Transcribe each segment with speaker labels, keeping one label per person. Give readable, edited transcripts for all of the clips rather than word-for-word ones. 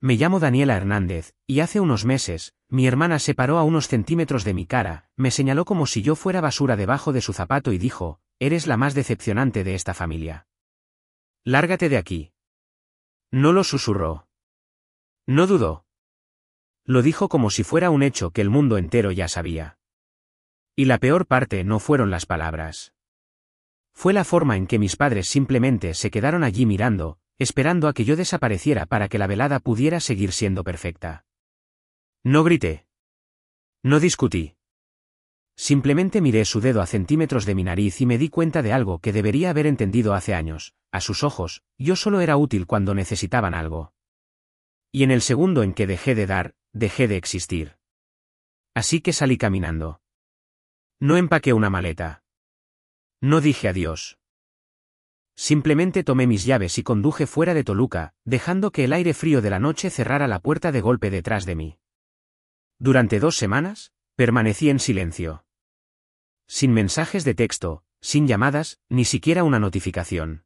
Speaker 1: Me llamo Daniela Hernández, y hace unos meses, mi hermana se paró a unos centímetros de mi cara, me señaló como si yo fuera basura debajo de su zapato y dijo, eres la más decepcionante de esta familia. Lárgate de aquí. No lo susurró. No dudó. Lo dijo como si fuera un hecho que el mundo entero ya sabía. Y la peor parte no fueron las palabras. Fue la forma en que mis padres simplemente se quedaron allí mirando, esperando a que yo desapareciera para que la velada pudiera seguir siendo perfecta. No grité. No discutí. Simplemente miré su dedo a centímetros de mi nariz y me di cuenta de algo que debería haber entendido hace años. A sus ojos, yo solo era útil cuando necesitaban algo. Y en el segundo en que dejé de dar, dejé de existir. Así que salí caminando. No empaqué una maleta. No dije adiós. Simplemente tomé mis llaves y conduje fuera de Toluca, dejando que el aire frío de la noche cerrara la puerta de golpe detrás de mí. Durante 2 semanas, permanecí en silencio. Sin mensajes de texto, sin llamadas, ni siquiera una notificación.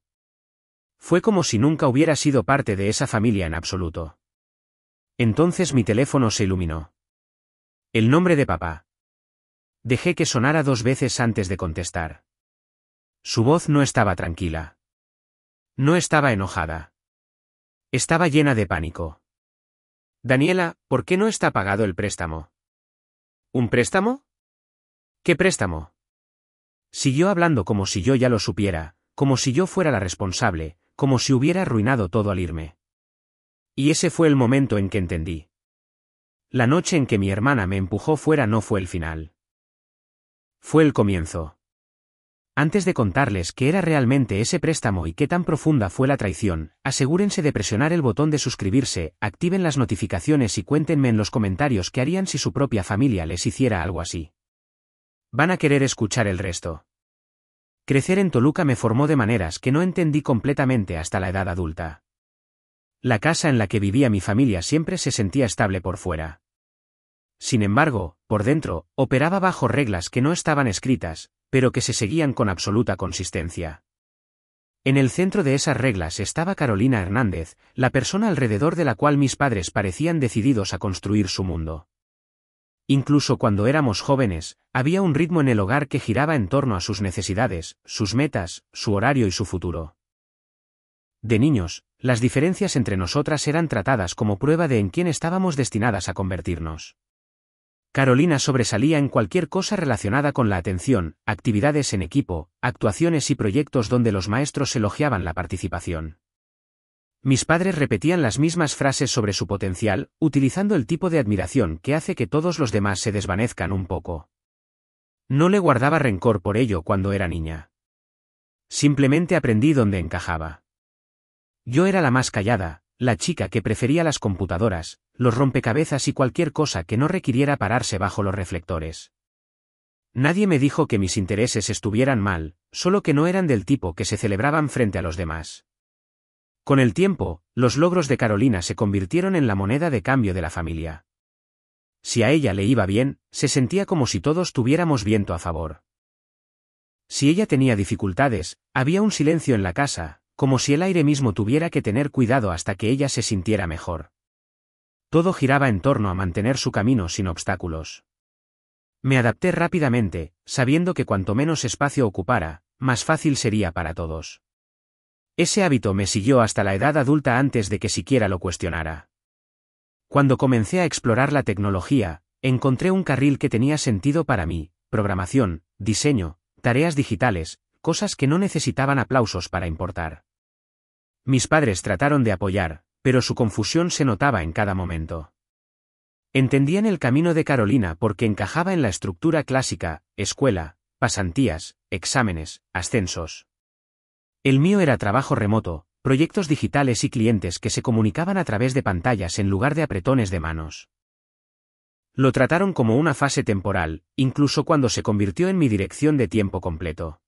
Speaker 1: Fue como si nunca hubiera sido parte de esa familia en absoluto. Entonces mi teléfono se iluminó. El nombre de papá. Dejé que sonara 2 veces antes de contestar. Su voz no estaba tranquila. No estaba enojada. Estaba llena de pánico. Daniela, ¿por qué no está pagado el préstamo? ¿Un préstamo? ¿Qué préstamo? Siguió hablando como si yo ya lo supiera, como si yo fuera la responsable, como si hubiera arruinado todo al irme. Y ese fue el momento en que entendí. La noche en que mi hermana me empujó fuera no fue el final. Fue el comienzo. Antes de contarles qué era realmente ese préstamo y qué tan profunda fue la traición, asegúrense de presionar el botón de suscribirse, activen las notificaciones y cuéntenme en los comentarios qué harían si su propia familia les hiciera algo así. Van a querer escuchar el resto. Crecer en Toluca me formó de maneras que no entendí completamente hasta la edad adulta. La casa en la que vivía mi familia siempre se sentía estable por fuera. Sin embargo, por dentro, operaba bajo reglas que no estaban escritas, pero que se seguían con absoluta consistencia. En el centro de esas reglas estaba Carolina Hernández, la persona alrededor de la cual mis padres parecían decididos a construir su mundo. Incluso cuando éramos jóvenes, había un ritmo en el hogar que giraba en torno a sus necesidades, sus metas, su horario y su futuro. De niños, las diferencias entre nosotras eran tratadas como prueba de en quién estábamos destinadas a convertirnos. Carolina sobresalía en cualquier cosa relacionada con la atención, actividades en equipo, actuaciones y proyectos donde los maestros elogiaban la participación. Mis padres repetían las mismas frases sobre su potencial, utilizando el tipo de admiración que hace que todos los demás se desvanezcan un poco. No le guardaba rencor por ello cuando era niña. Simplemente aprendí dónde encajaba. Yo era la más callada, la chica que prefería las computadoras, los rompecabezas y cualquier cosa que no requiriera pararse bajo los reflectores. Nadie me dijo que mis intereses estuvieran mal, solo que no eran del tipo que se celebraban frente a los demás. Con el tiempo, los logros de Carolina se convirtieron en la moneda de cambio de la familia. Si a ella le iba bien, se sentía como si todos tuviéramos viento a favor. Si ella tenía dificultades, había un silencio en la casa, como si el aire mismo tuviera que tener cuidado hasta que ella se sintiera mejor. Todo giraba en torno a mantener su camino sin obstáculos. Me adapté rápidamente, sabiendo que cuanto menos espacio ocupara, más fácil sería para todos. Ese hábito me siguió hasta la edad adulta antes de que siquiera lo cuestionara. Cuando comencé a explorar la tecnología, encontré un carril que tenía sentido para mí: programación, diseño, tareas digitales, cosas que no necesitaban aplausos para importar. Mis padres trataron de apoyar, pero su confusión se notaba en cada momento. Entendían el camino de Carolina porque encajaba en la estructura clásica: escuela, pasantías, exámenes, ascensos. El mío era trabajo remoto, proyectos digitales y clientes que se comunicaban a través de pantallas en lugar de apretones de manos. Lo trataron como una fase temporal, incluso cuando se convirtió en mi dirección de tiempo completo.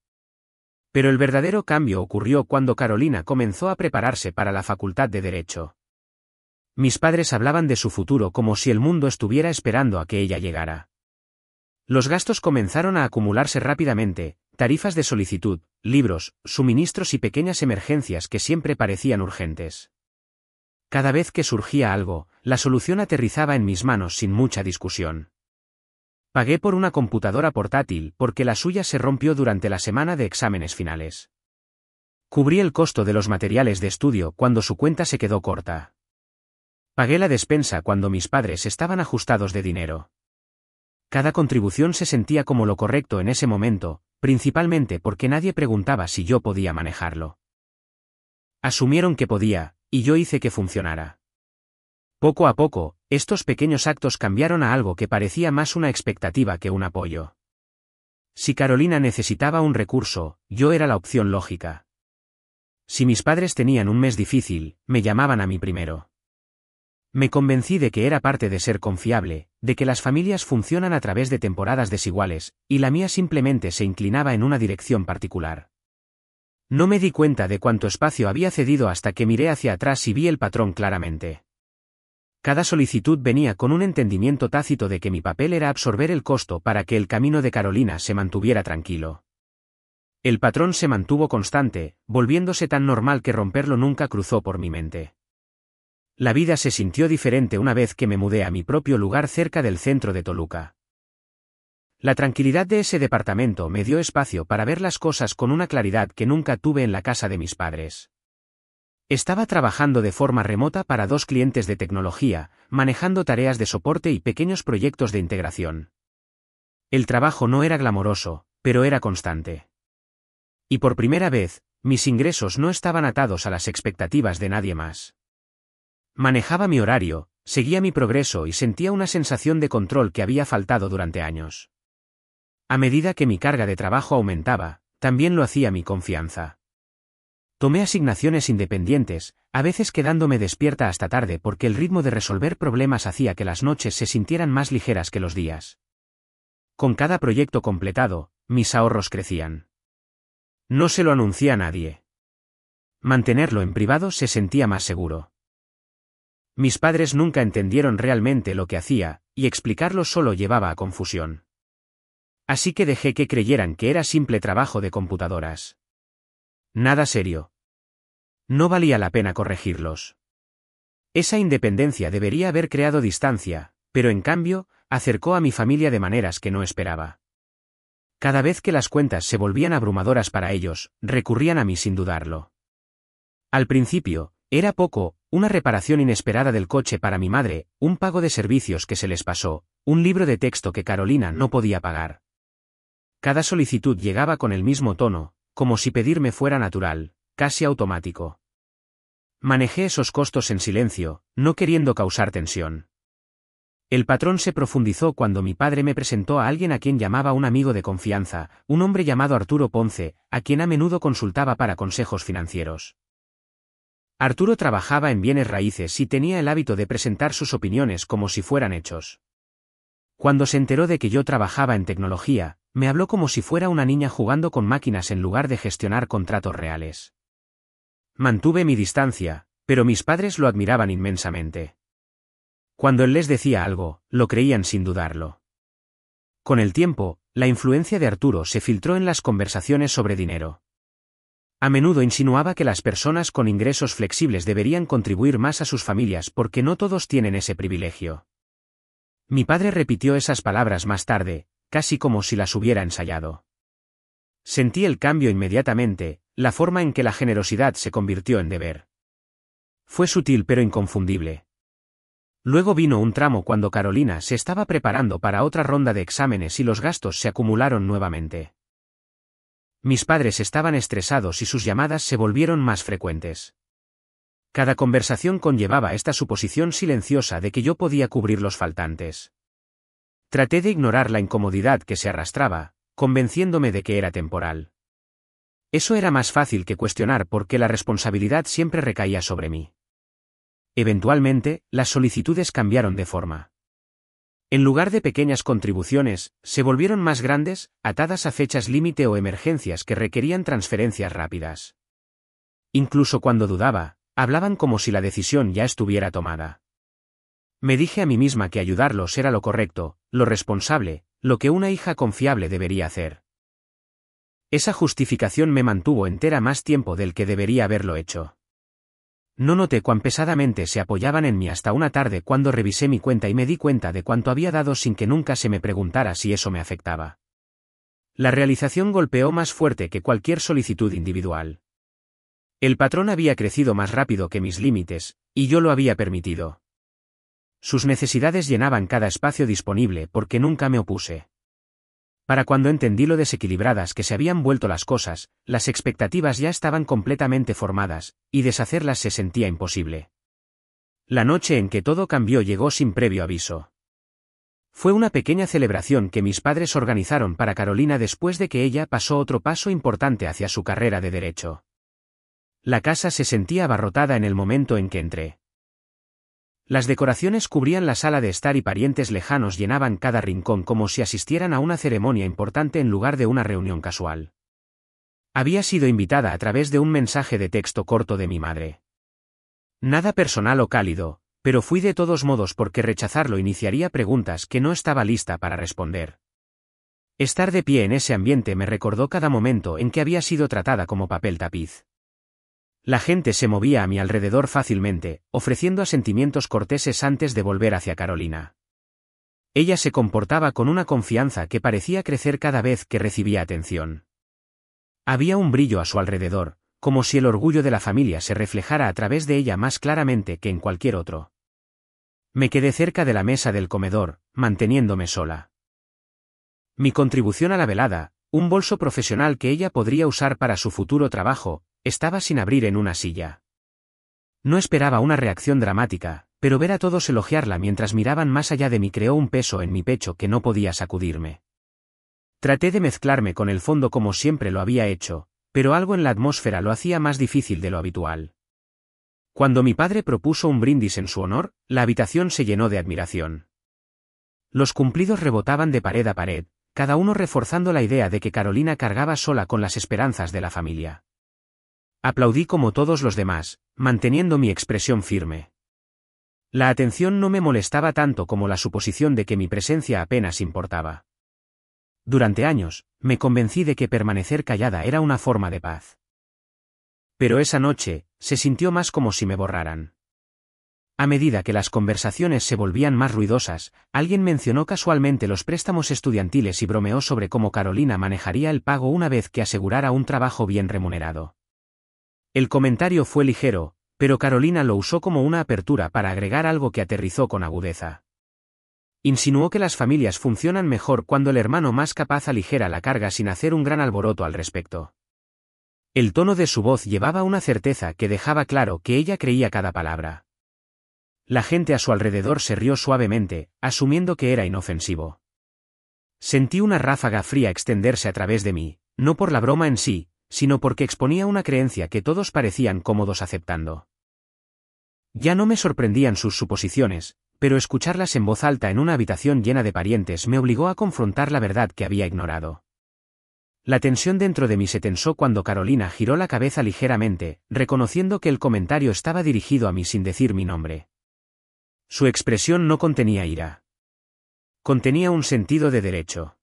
Speaker 1: Pero el verdadero cambio ocurrió cuando Carolina comenzó a prepararse para la facultad de Derecho. Mis padres hablaban de su futuro como si el mundo estuviera esperando a que ella llegara. Los gastos comenzaron a acumularse rápidamente: tarifas de solicitud, libros, suministros y pequeñas emergencias que siempre parecían urgentes. Cada vez que surgía algo, la solución aterrizaba en mis manos sin mucha discusión. Pagué por una computadora portátil porque la suya se rompió durante la semana de exámenes finales. Cubrí el costo de los materiales de estudio cuando su cuenta se quedó corta. Pagué la despensa cuando mis padres estaban ajustados de dinero. Cada contribución se sentía como lo correcto en ese momento, principalmente porque nadie preguntaba si yo podía manejarlo. Asumieron que podía, y yo hice que funcionara. Poco a poco, estos pequeños actos cambiaron a algo que parecía más una expectativa que un apoyo. Si Carolina necesitaba un recurso, yo era la opción lógica. Si mis padres tenían un mes difícil, me llamaban a mí primero. Me convencí de que era parte de ser confiable, de que las familias funcionan a través de temporadas desiguales, y la mía simplemente se inclinaba en una dirección particular. No me di cuenta de cuánto espacio había cedido hasta que miré hacia atrás y vi el patrón claramente. Cada solicitud venía con un entendimiento tácito de que mi papel era absorber el costo para que el camino de Carolina se mantuviera tranquilo. El patrón se mantuvo constante, volviéndose tan normal que romperlo nunca cruzó por mi mente. La vida se sintió diferente una vez que me mudé a mi propio lugar cerca del centro de Toluca. La tranquilidad de ese departamento me dio espacio para ver las cosas con una claridad que nunca tuve en la casa de mis padres. Estaba trabajando de forma remota para 2 clientes de tecnología, manejando tareas de soporte y pequeños proyectos de integración. El trabajo no era glamoroso, pero era constante. Y por primera vez, mis ingresos no estaban atados a las expectativas de nadie más. Manejaba mi horario, seguía mi progreso y sentía una sensación de control que había faltado durante años. A medida que mi carga de trabajo aumentaba, también lo hacía mi confianza. Tomé asignaciones independientes, a veces quedándome despierta hasta tarde porque el ritmo de resolver problemas hacía que las noches se sintieran más ligeras que los días. Con cada proyecto completado, mis ahorros crecían. No se lo anuncié a nadie. Mantenerlo en privado se sentía más seguro. Mis padres nunca entendieron realmente lo que hacía, y explicarlo solo llevaba a confusión. Así que dejé que creyeran que era simple trabajo de computadoras. Nada serio. No valía la pena corregirlos. Esa independencia debería haber creado distancia, pero en cambio, acercó a mi familia de maneras que no esperaba. Cada vez que las cuentas se volvían abrumadoras para ellos, recurrían a mí sin dudarlo. Al principio, era poco, una reparación inesperada del coche para mi madre, un pago de servicios que se les pasó, un libro de texto que Carolina no podía pagar. Cada solicitud llegaba con el mismo tono, como si pedirme fuera natural, casi automático. Manejé esos costos en silencio, no queriendo causar tensión. El patrón se profundizó cuando mi padre me presentó a alguien a quien llamaba un amigo de confianza, un hombre llamado Arturo Ponce, a quien a menudo consultaba para consejos financieros. Arturo trabajaba en bienes raíces y tenía el hábito de presentar sus opiniones como si fueran hechos. Cuando se enteró de que yo trabajaba en tecnología, me habló como si fuera una niña jugando con máquinas en lugar de gestionar contratos reales. Mantuve mi distancia, pero mis padres lo admiraban inmensamente. Cuando él les decía algo, lo creían sin dudarlo. Con el tiempo, la influencia de Arturo se filtró en las conversaciones sobre dinero. A menudo insinuaba que las personas con ingresos flexibles deberían contribuir más a sus familias porque no todos tienen ese privilegio. Mi padre repitió esas palabras más tarde, casi como si las hubiera ensayado. Sentí el cambio inmediatamente, la forma en que la generosidad se convirtió en deber. Fue sutil pero inconfundible. Luego vino un tramo cuando Carolina se estaba preparando para otra ronda de exámenes y los gastos se acumularon nuevamente. Mis padres estaban estresados y sus llamadas se volvieron más frecuentes. Cada conversación conllevaba esta suposición silenciosa de que yo podía cubrir los faltantes. Traté de ignorar la incomodidad que se arrastraba, convenciéndome de que era temporal. Eso era más fácil que cuestionar porque la responsabilidad siempre recaía sobre mí. Eventualmente, las solicitudes cambiaron de forma. En lugar de pequeñas contribuciones, se volvieron más grandes, atadas a fechas límite o emergencias que requerían transferencias rápidas. Incluso cuando dudaba, hablaban como si la decisión ya estuviera tomada. Me dije a mí misma que ayudarlos era lo correcto, lo responsable, lo que una hija confiable debería hacer. Esa justificación me mantuvo entera más tiempo del que debería haberlo hecho. No noté cuán pesadamente se apoyaban en mí hasta una tarde cuando revisé mi cuenta y me di cuenta de cuánto había dado sin que nunca se me preguntara si eso me afectaba. La realización golpeó más fuerte que cualquier solicitud individual. El patrón había crecido más rápido que mis límites, y yo lo había permitido. Sus necesidades llenaban cada espacio disponible porque nunca me opuse. Para cuando entendí lo desequilibradas que se habían vuelto las cosas, las expectativas ya estaban completamente formadas, y deshacerlas se sentía imposible. La noche en que todo cambió llegó sin previo aviso. Fue una pequeña celebración que mis padres organizaron para Carolina después de que ella pasó otro paso importante hacia su carrera de derecho. La casa se sentía abarrotada en el momento en que entré. Las decoraciones cubrían la sala de estar y parientes lejanos llenaban cada rincón como si asistieran a una ceremonia importante en lugar de una reunión casual. Había sido invitada a través de un mensaje de texto corto de mi madre. Nada personal o cálido, pero fui de todos modos porque rechazarlo iniciaría preguntas que no estaba lista para responder. Estar de pie en ese ambiente me recordó cada momento en que había sido tratada como papel tapiz. La gente se movía a mi alrededor fácilmente, ofreciendo asentimientos corteses antes de volver hacia Carolina. Ella se comportaba con una confianza que parecía crecer cada vez que recibía atención. Había un brillo a su alrededor, como si el orgullo de la familia se reflejara a través de ella más claramente que en cualquier otro. Me quedé cerca de la mesa del comedor, manteniéndome sola. Mi contribución a la velada, un bolso profesional que ella podría usar para su futuro trabajo, estaba sin abrir en una silla. No esperaba una reacción dramática, pero ver a todos elogiarla mientras miraban más allá de mí creó un peso en mi pecho que no podía sacudirme. Traté de mezclarme con el fondo como siempre lo había hecho, pero algo en la atmósfera lo hacía más difícil de lo habitual. Cuando mi padre propuso un brindis en su honor, la habitación se llenó de admiración. Los cumplidos rebotaban de pared a pared, cada uno reforzando la idea de que Carolina cargaba sola con las esperanzas de la familia. Aplaudí como todos los demás, manteniendo mi expresión firme. La atención no me molestaba tanto como la suposición de que mi presencia apenas importaba. Durante años, me convencí de que permanecer callada era una forma de paz. Pero esa noche, se sintió más como si me borraran. A medida que las conversaciones se volvían más ruidosas, alguien mencionó casualmente los préstamos estudiantiles y bromeó sobre cómo Carolina manejaría el pago una vez que asegurara un trabajo bien remunerado. El comentario fue ligero, pero Carolina lo usó como una apertura para agregar algo que aterrizó con agudeza. Insinuó que las familias funcionan mejor cuando el hermano más capaz aligera la carga sin hacer un gran alboroto al respecto. El tono de su voz llevaba una certeza que dejaba claro que ella creía cada palabra. La gente a su alrededor se rió suavemente, asumiendo que era inofensivo. Sentí una ráfaga fría extenderse a través de mí, no por la broma en sí, sino porque exponía una creencia que todos parecían cómodos aceptando. Ya no me sorprendían sus suposiciones, pero escucharlas en voz alta en una habitación llena de parientes me obligó a confrontar la verdad que había ignorado. La tensión dentro de mí se tensó cuando Carolina giró la cabeza ligeramente, reconociendo que el comentario estaba dirigido a mí sin decir mi nombre. Su expresión no contenía ira. Contenía un sentido de derecho.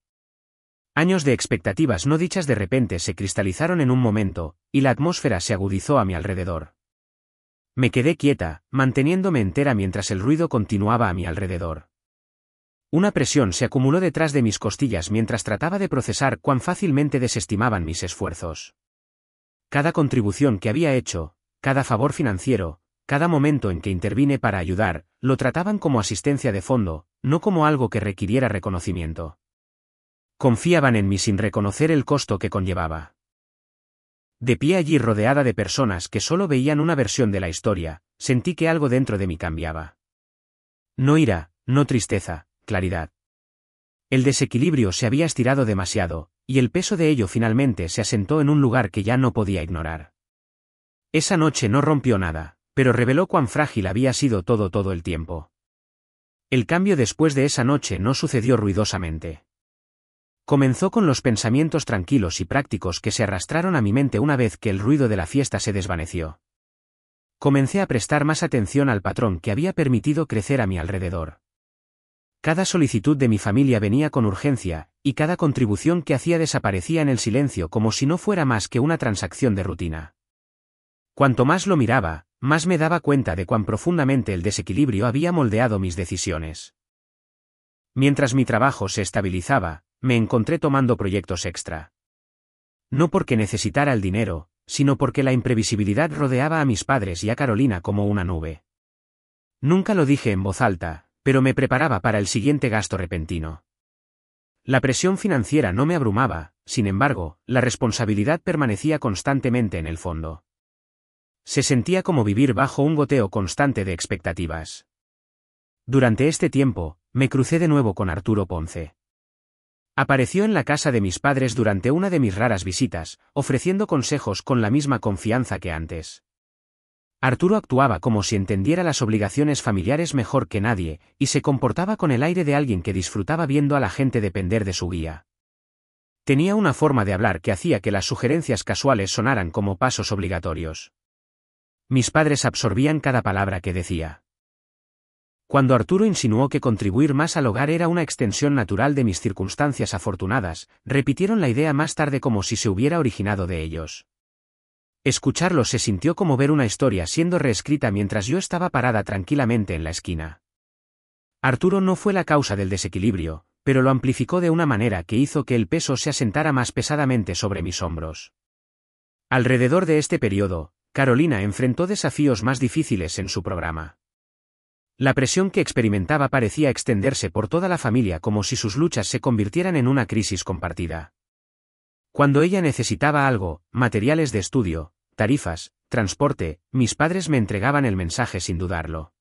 Speaker 1: Años de expectativas no dichas de repente se cristalizaron en un momento, y la atmósfera se agudizó a mi alrededor. Me quedé quieta, manteniéndome entera mientras el ruido continuaba a mi alrededor. Una presión se acumuló detrás de mis costillas mientras trataba de procesar cuán fácilmente desestimaban mis esfuerzos. Cada contribución que había hecho, cada favor financiero, cada momento en que intervine para ayudar, lo trataban como asistencia de fondo, no como algo que requiriera reconocimiento. Confiaban en mí sin reconocer el costo que conllevaba. De pie allí rodeada de personas que solo veían una versión de la historia, sentí que algo dentro de mí cambiaba. No ira, no tristeza, claridad. El desequilibrio se había estirado demasiado, y el peso de ello finalmente se asentó en un lugar que ya no podía ignorar. Esa noche no rompió nada, pero reveló cuán frágil había sido todo el tiempo. El cambio después de esa noche no sucedió ruidosamente. Comenzó con los pensamientos tranquilos y prácticos que se arrastraron a mi mente una vez que el ruido de la fiesta se desvaneció. Comencé a prestar más atención al patrón que había permitido crecer a mi alrededor. Cada solicitud de mi familia venía con urgencia, y cada contribución que hacía desaparecía en el silencio como si no fuera más que una transacción de rutina. Cuanto más lo miraba, más me daba cuenta de cuán profundamente el desequilibrio había moldeado mis decisiones. Mientras mi trabajo se estabilizaba, me encontré tomando proyectos extra. No porque necesitara el dinero, sino porque la imprevisibilidad rodeaba a mis padres y a Carolina como una nube. Nunca lo dije en voz alta, pero me preparaba para el siguiente gasto repentino. La presión financiera no me abrumaba, sin embargo, la responsabilidad permanecía constantemente en el fondo. Se sentía como vivir bajo un goteo constante de expectativas. Durante este tiempo, me crucé de nuevo con Arturo Ponce. Apareció en la casa de mis padres durante una de mis raras visitas, ofreciendo consejos con la misma confianza que antes. Arturo actuaba como si entendiera las obligaciones familiares mejor que nadie, y se comportaba con el aire de alguien que disfrutaba viendo a la gente depender de su guía. Tenía una forma de hablar que hacía que las sugerencias casuales sonaran como pasos obligatorios. Mis padres absorbían cada palabra que decía. Cuando Arturo insinuó que contribuir más al hogar era una extensión natural de mis circunstancias afortunadas, repitieron la idea más tarde como si se hubiera originado de ellos. Escucharlo se sintió como ver una historia siendo reescrita mientras yo estaba parada tranquilamente en la esquina. Arturo no fue la causa del desequilibrio, pero lo amplificó de una manera que hizo que el peso se asentara más pesadamente sobre mis hombros. Alrededor de este periodo, Carolina enfrentó desafíos más difíciles en su programa. La presión que experimentaba parecía extenderse por toda la familia como si sus luchas se convirtieran en una crisis compartida. Cuando ella necesitaba algo, materiales de estudio, tarifas, transporte, mis padres me entregaban el mensaje sin dudarlo.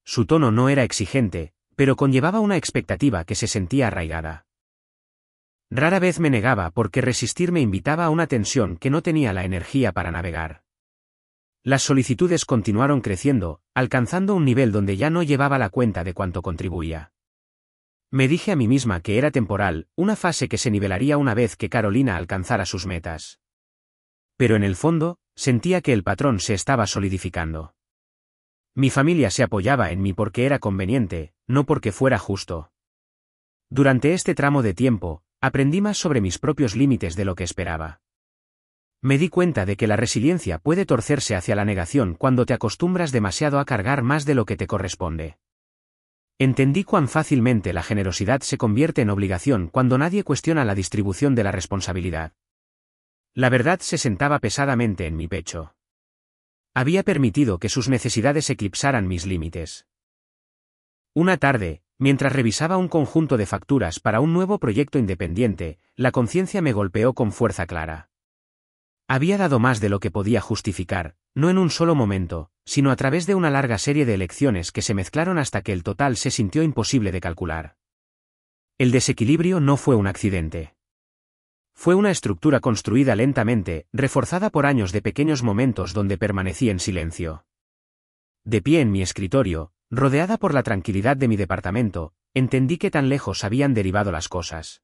Speaker 1: Su tono no era exigente, pero conllevaba una expectativa que se sentía arraigada. Rara vez me negaba porque resistir me invitaba a una tensión que no tenía la energía para navegar. Las solicitudes continuaron creciendo, alcanzando un nivel donde ya no llevaba la cuenta de cuánto contribuía. Me dije a mí misma que era temporal, una fase que se nivelaría una vez que Carolina alcanzara sus metas. Pero en el fondo, sentía que el patrón se estaba solidificando. Mi familia se apoyaba en mí porque era conveniente, no porque fuera justo. Durante este tramo de tiempo, aprendí más sobre mis propios límites de lo que esperaba. Me di cuenta de que la resiliencia puede torcerse hacia la negación cuando te acostumbras demasiado a cargar más de lo que te corresponde. Entendí cuán fácilmente la generosidad se convierte en obligación cuando nadie cuestiona la distribución de la responsabilidad. La verdad se sentaba pesadamente en mi pecho. Había permitido que sus necesidades eclipsaran mis límites. Una tarde, mientras revisaba un conjunto de facturas para un nuevo proyecto independiente, la conciencia me golpeó con fuerza clara. Había dado más de lo que podía justificar, no en un solo momento, sino a través de una larga serie de elecciones que se mezclaron hasta que el total se sintió imposible de calcular. El desequilibrio no fue un accidente. Fue una estructura construida lentamente, reforzada por años de pequeños momentos donde permanecí en silencio. De pie en mi escritorio, rodeada por la tranquilidad de mi departamento, entendí que tan lejos habían derivado las cosas.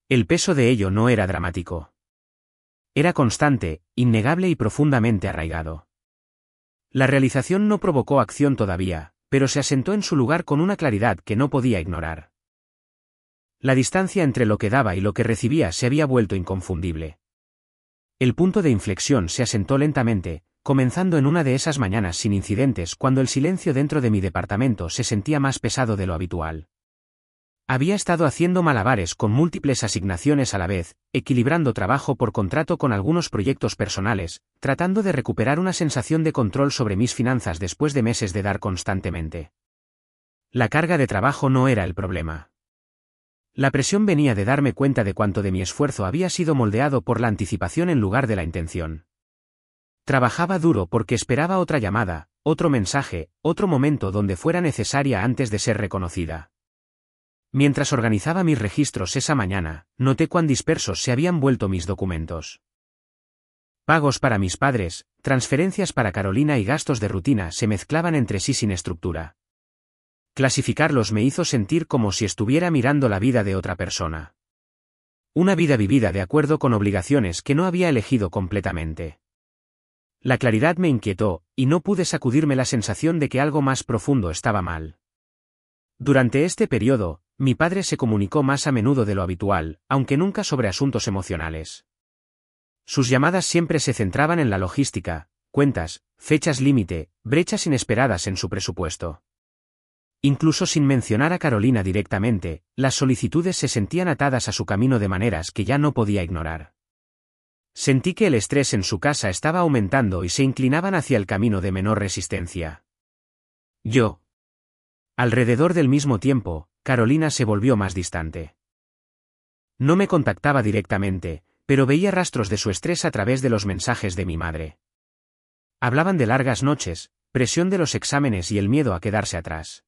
Speaker 1: El peso de ello no era dramático. Era constante, innegable y profundamente arraigado. La realización no provocó acción todavía, pero se asentó en su lugar con una claridad que no podía ignorar. La distancia entre lo que daba y lo que recibía se había vuelto inconfundible. El punto de inflexión se asentó lentamente, comenzando en una de esas mañanas sin incidentes cuando el silencio dentro de mi departamento se sentía más pesado de lo habitual. Había estado haciendo malabares con múltiples asignaciones a la vez, equilibrando trabajo por contrato con algunos proyectos personales, tratando de recuperar una sensación de control sobre mis finanzas después de meses de dar constantemente. La carga de trabajo no era el problema. La presión venía de darme cuenta de cuánto de mi esfuerzo había sido moldeado por la anticipación en lugar de la intención. Trabajaba duro porque esperaba otra llamada, otro mensaje, otro momento donde fuera necesaria antes de ser reconocida. Mientras organizaba mis registros esa mañana, noté cuán dispersos se habían vuelto mis documentos. Pagos para mis padres, transferencias para Carolina y gastos de rutina se mezclaban entre sí sin estructura. Clasificarlos me hizo sentir como si estuviera mirando la vida de otra persona. Una vida vivida de acuerdo con obligaciones que no había elegido completamente. La claridad me inquietó, y no pude sacudirme la sensación de que algo más profundo estaba mal. Durante este periodo, mi padre se comunicó más a menudo de lo habitual, aunque nunca sobre asuntos emocionales. Sus llamadas siempre se centraban en la logística, cuentas, fechas límite, brechas inesperadas en su presupuesto. Incluso sin mencionar a Carolina directamente, las solicitudes se sentían atadas a su camino de maneras que ya no podía ignorar. Sentí que el estrés en su casa estaba aumentando y se inclinaban hacia el camino de menor resistencia. Alrededor del mismo tiempo, Carolina se volvió más distante. No me contactaba directamente, pero veía rastros de su estrés a través de los mensajes de mi madre. Hablaban de largas noches, presión de los exámenes y el miedo a quedarse atrás.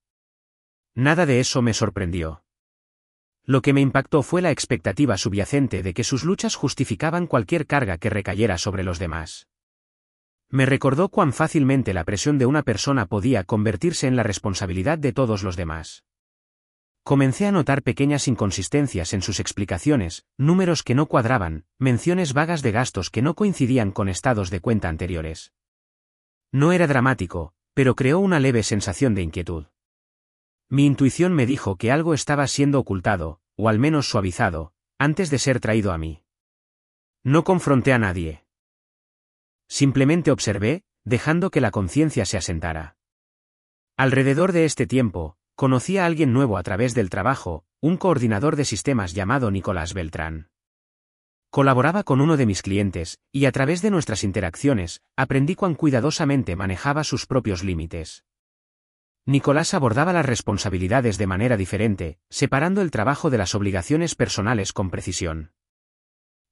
Speaker 1: Nada de eso me sorprendió. Lo que me impactó fue la expectativa subyacente de que sus luchas justificaban cualquier carga que recayera sobre los demás. Me recordó cuán fácilmente la presión de una persona podía convertirse en la responsabilidad de todos los demás. Comencé a notar pequeñas inconsistencias en sus explicaciones, números que no cuadraban, menciones vagas de gastos que no coincidían con estados de cuenta anteriores. No era dramático, pero creó una leve sensación de inquietud. Mi intuición me dijo que algo estaba siendo ocultado, o al menos suavizado, antes de ser traído a mí. No confronté a nadie. Simplemente observé, dejando que la conciencia se asentara. Alrededor de este tiempo, conocí a alguien nuevo a través del trabajo, un coordinador de sistemas llamado Nicolás Beltrán. Colaboraba con uno de mis clientes, y a través de nuestras interacciones, aprendí cuán cuidadosamente manejaba sus propios límites. Nicolás abordaba las responsabilidades de manera diferente, separando el trabajo de las obligaciones personales con precisión.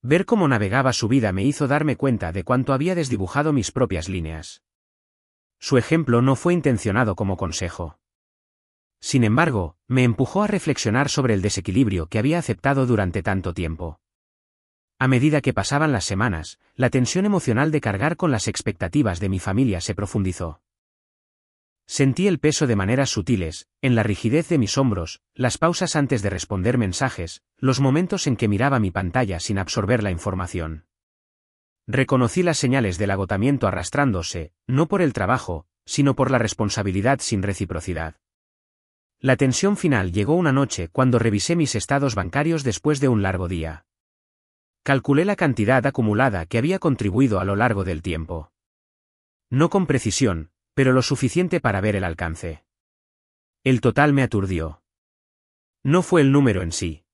Speaker 1: Ver cómo navegaba su vida me hizo darme cuenta de cuánto había desdibujado mis propias líneas. Su ejemplo no fue intencionado como consejo. Sin embargo, me empujó a reflexionar sobre el desequilibrio que había aceptado durante tanto tiempo. A medida que pasaban las semanas, la tensión emocional de cargar con las expectativas de mi familia se profundizó. Sentí el peso de maneras sutiles, en la rigidez de mis hombros, las pausas antes de responder mensajes, los momentos en que miraba mi pantalla sin absorber la información. Reconocí las señales del agotamiento arrastrándose, no por el trabajo, sino por la responsabilidad sin reciprocidad. La tensión final llegó una noche cuando revisé mis estados bancarios después de un largo día. Calculé la cantidad acumulada que había contribuido a lo largo del tiempo. No con precisión, pero lo suficiente para ver el alcance. El total me aturdió. No fue el número en sí.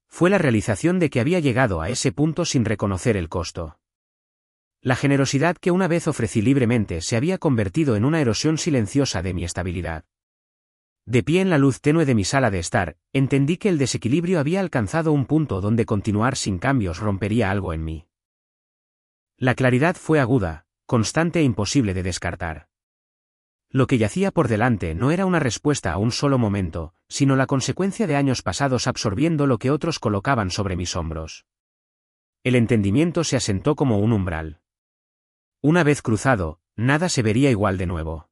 Speaker 1: Fue la realización de que había llegado a ese punto sin reconocer el costo. La generosidad que una vez ofrecí libremente se había convertido en una erosión silenciosa de mi estabilidad. De pie en la luz tenue de mi sala de estar, entendí que el desequilibrio había alcanzado un punto donde continuar sin cambios rompería algo en mí. La claridad fue aguda, constante e imposible de descartar. Lo que yacía por delante no era una respuesta a un solo momento, sino la consecuencia de años pasados absorbiendo lo que otros colocaban sobre mis hombros. El entendimiento se asentó como un umbral. Una vez cruzado, nada se vería igual de nuevo.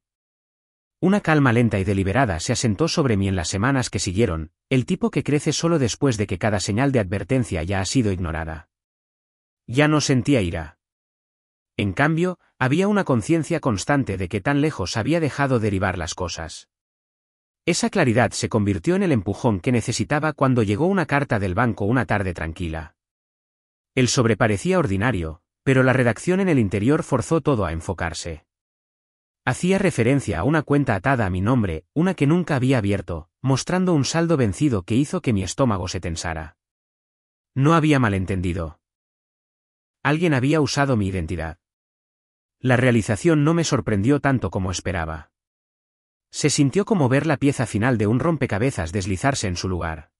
Speaker 1: Una calma lenta y deliberada se asentó sobre mí en las semanas que siguieron, el tipo que crece solo después de que cada señal de advertencia ya ha sido ignorada. Ya no sentía ira. En cambio, había una conciencia constante de que tan lejos había dejado derivar las cosas. Esa claridad se convirtió en el empujón que necesitaba cuando llegó una carta del banco una tarde tranquila. El sobre parecía ordinario, pero la redacción en el interior forzó todo a enfocarse. Hacía referencia a una cuenta atada a mi nombre, una que nunca había abierto, mostrando un saldo vencido que hizo que mi estómago se tensara. No había malentendido. Alguien había usado mi identidad. La realización no me sorprendió tanto como esperaba. Se sintió como ver la pieza final de un rompecabezas deslizarse en su lugar.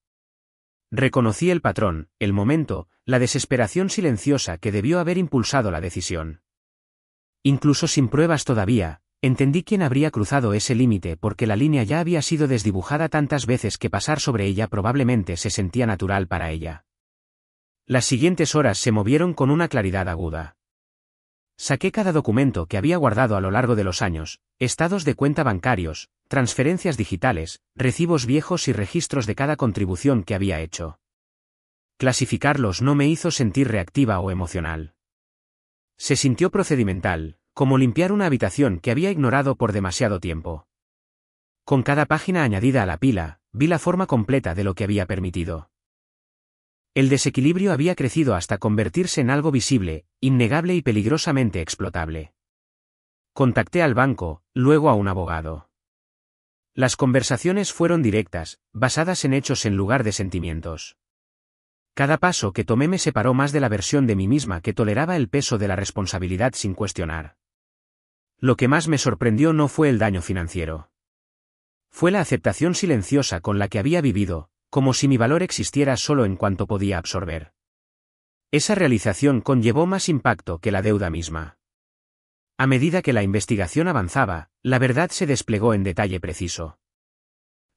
Speaker 1: Reconocí el patrón, el momento, la desesperación silenciosa que debió haber impulsado la decisión. Incluso sin pruebas todavía, entendí quién habría cruzado ese límite porque la línea ya había sido desdibujada tantas veces que pasar sobre ella probablemente se sentía natural para ella. Las siguientes horas se movieron con una claridad aguda. Saqué cada documento que había guardado a lo largo de los años, estados de cuenta bancarios, transferencias digitales, recibos viejos y registros de cada contribución que había hecho. Clasificarlos no me hizo sentir reactiva o emocional. Se sintió procedimental, como limpiar una habitación que había ignorado por demasiado tiempo. Con cada página añadida a la pila, vi la forma completa de lo que había permitido. El desequilibrio había crecido hasta convertirse en algo visible, innegable y peligrosamente explotable. Contacté al banco, luego a un abogado. Las conversaciones fueron directas, basadas en hechos en lugar de sentimientos. Cada paso que tomé me separó más de la versión de mí misma que toleraba el peso de la responsabilidad sin cuestionar. Lo que más me sorprendió no fue el daño financiero. Fue la aceptación silenciosa con la que había vivido, como si mi valor existiera solo en cuanto podía absorber. Esa realización conllevó más impacto que la deuda misma. A medida que la investigación avanzaba, la verdad se desplegó en detalle preciso.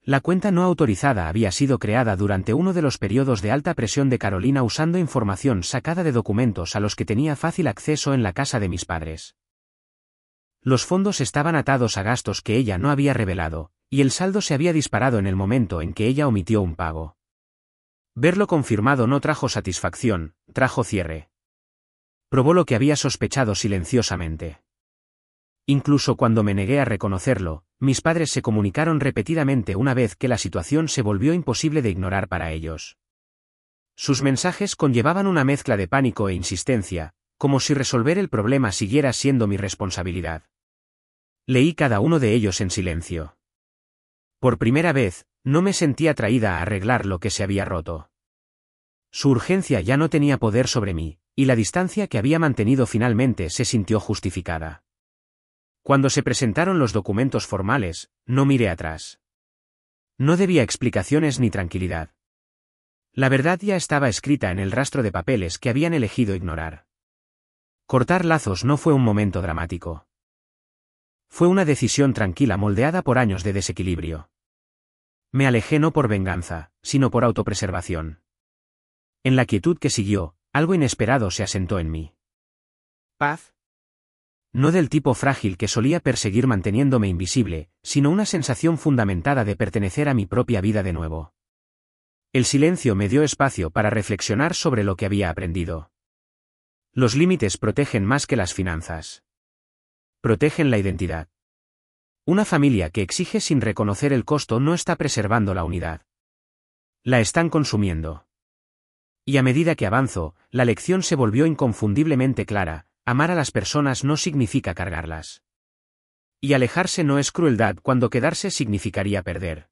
Speaker 1: La cuenta no autorizada había sido creada durante uno de los periodos de alta presión de Carolina usando información sacada de documentos a los que tenía fácil acceso en la casa de mis padres. Los fondos estaban atados a gastos que ella no había revelado, y el saldo se había disparado en el momento en que ella omitió un pago. Verlo confirmado no trajo satisfacción, trajo cierre. Probó lo que había sospechado silenciosamente. Incluso cuando me negué a reconocerlo, mis padres se comunicaron repetidamente una vez que la situación se volvió imposible de ignorar para ellos. Sus mensajes conllevaban una mezcla de pánico e insistencia, como si resolver el problema siguiera siendo mi responsabilidad. Leí cada uno de ellos en silencio. Por primera vez, no me sentí atraída a arreglar lo que se había roto. Su urgencia ya no tenía poder sobre mí, y la distancia que había mantenido finalmente se sintió justificada. Cuando se presentaron los documentos formales, no miré atrás. No debía explicaciones ni tranquilidad. La verdad ya estaba escrita en el rastro de papeles que habían elegido ignorar. Cortar lazos no fue un momento dramático. Fue una decisión tranquila moldeada por años de desequilibrio. Me alejé no por venganza, sino por autopreservación. En la quietud que siguió, algo inesperado se asentó en mí. Paz. No del tipo frágil que solía perseguir manteniéndome invisible, sino una sensación fundamentada de pertenecer a mi propia vida de nuevo. El silencio me dio espacio para reflexionar sobre lo que había aprendido. Los límites protegen más que las finanzas. Protegen la identidad. Una familia que exige sin reconocer el costo no está preservando la unidad. La están consumiendo. Y a medida que avanzo, la lección se volvió inconfundiblemente clara: amar a las personas no significa cargarlas. Y alejarse no es crueldad cuando quedarse significaría perder.